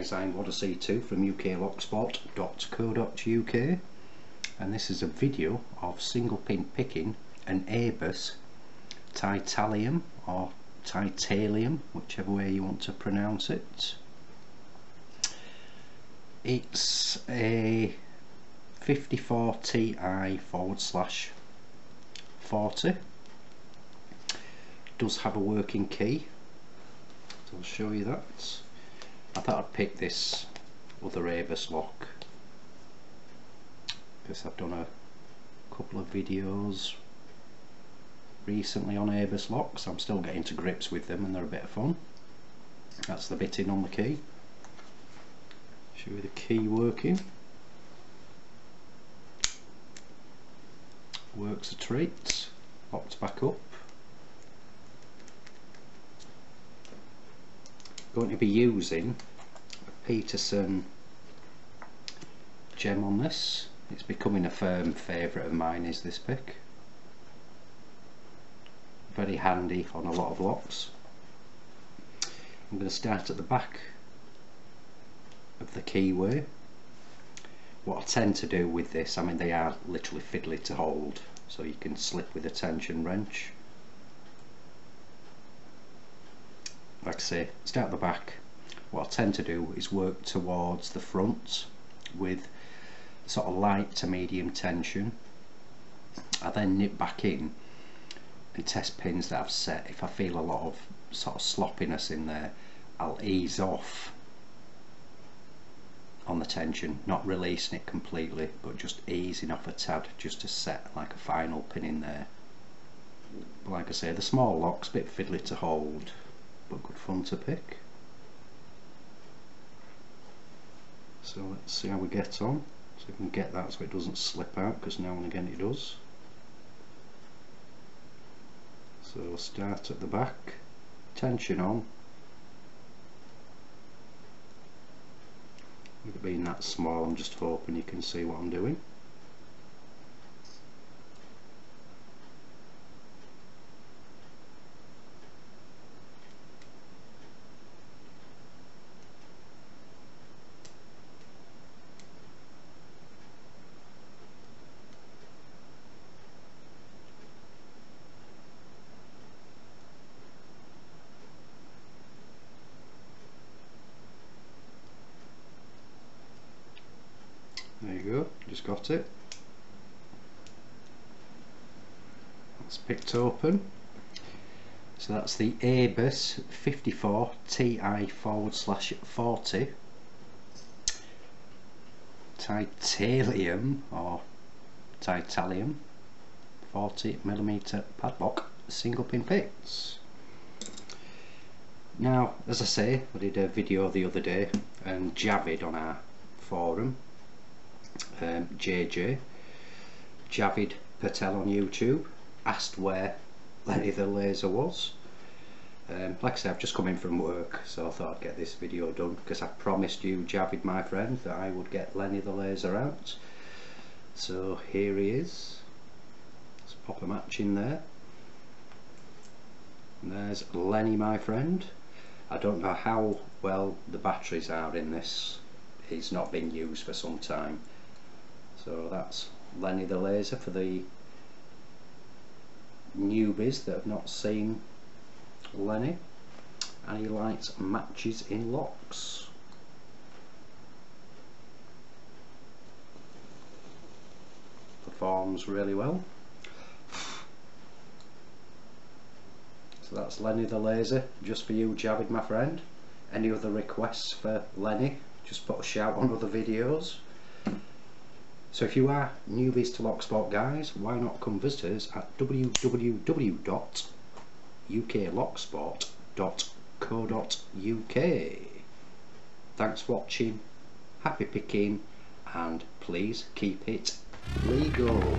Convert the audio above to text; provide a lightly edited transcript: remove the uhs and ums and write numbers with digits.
designed what I see too from uklocksport.co.uk, and this is a video of single pin picking an ABUS TITALIUM or TITALIUM, whichever way you want to pronounce it. It's a 54 Ti/40. Does have a working key, so I'll show you that. I thought I'd pick this other ABUS lock because I've done a couple of videos recently on ABUS locks. I'm still getting to grips with them and they're a bit of fun. That's the bitting on the key. Show you the key working. Works a treat. Locked back up. Going to be using a Peterson gem on this. It's becoming a firm favourite of mine, is this pick. Very handy on a lot of locks. I'm going to start at the back of the keyway. What I tend to do with this, I mean they are literally fiddly to hold, so you can slip with a tension wrench. Like I say, start at the back. What I tend to do is work towards the front with sort of light to medium tension. I then nip back in and test pins that I've set. If I feel a lot of sort of sloppiness in there, I'll ease off on the tension, not releasing it completely, but just easing off a tad just to set like a final pin in there. But like I say, the small lock's a bit fiddly to hold, but good fun to pick. So let's see how we get on. So we can get that so it doesn't slip out, because now and again it does. So we'll start at the back, tension on. With it being that small, I'm just hoping you can see what I'm doing. There you go, just got it. That's picked open. So that's the ABUS 54 Ti/40 Titalium or TITALIUM 40mm padlock single pin picks. Now, as I say, I did a video the other day and Javid on our forum, JJ, Javid Patel on YouTube, asked where Lenny the Laser was. Like I said, I've just come in from work, so I thought I'd get this video done because I promised you, Javid my friend, that I would get Lenny the Laser out. So here he is. Let's pop a match in there. And there's Lenny my friend. I don't know how well the batteries are in this. He's not been used for some time. So that's Lenny the Laser for the newbies that have not seen Lenny, and he likes matches in locks. Performs really well. So that's Lenny the Laser, just for you, Javid my friend. Any other requests for Lenny, just put a shout on other videos. So if you are newbies to Locksport guys, why not come visit us at www.uklocksport.co.uk. Thanks for watching, happy picking, and please keep it legal.